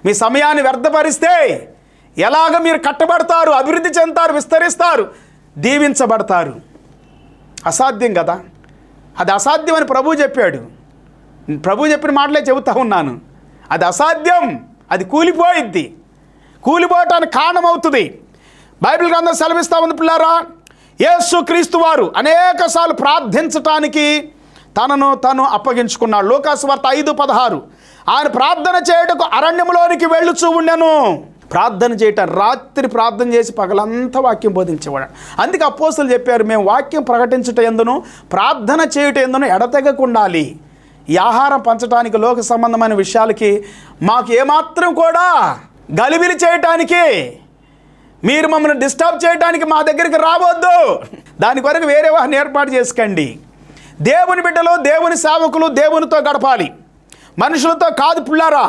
మీ సమయాన్ని వ్యర్థపరిస్తే ఎలాగ మీరు కట్టబడతారు, అభివృద్ధి చెందుతారు, విస్తరిస్తారు, దీవించబడతారు? అసాధ్యం కదా. అది అసాధ్యం అని ప్రభువు చెప్పాడు. ప్రభువు చెప్పిన మాటలే చెబుతా ఉన్నాను. అది అసాధ్యం, అది కూలిపోయిద్ది, కూలిపోవటానికి కారణమవుతుంది. బైబిల్ గ్రంథం సెలవిస్తూ ఉంది పిల్లారా, యేసు క్రీస్తు వారు అనేకసార్లు ప్రార్థించటానికి తనను తను అప్పగించుకున్నాడు. లూకాసు వార్త 5:16. ఆయన ప్రార్థన చేయుటకు అరణ్యంలోనికి వెళ్ళుచూ ఉండెను. ప్రార్థన చేయటం, రాత్రి ప్రార్థన చేసి పగలంతా వాక్యం బోధించేవాడు. అందుకే అపోస్తలులు చెప్పారు, మేము వాక్యం ప్రకటించుట ఎందును ప్రార్థన చేయుట ఎందును ఎడతెగకుండాలి. ఈ ఆహారం పంచడానికి, లోక సంబంధమైన విషయాలకి మాకు ఏమాత్రం కూడా గలిబిలి చేయటానికి, మీరు మమ్మల్ని డిస్టర్బ్ చేయడానికి మా దగ్గరికి రావద్దు. దాని కొరకు వేరే వారిని ఏర్పాటు చేసుకోండి. దేవుని బిడ్డలు, దేవుని సేవకులు దేవునితో గడపాలి, మనుషులతో కాదు పిల్లారా.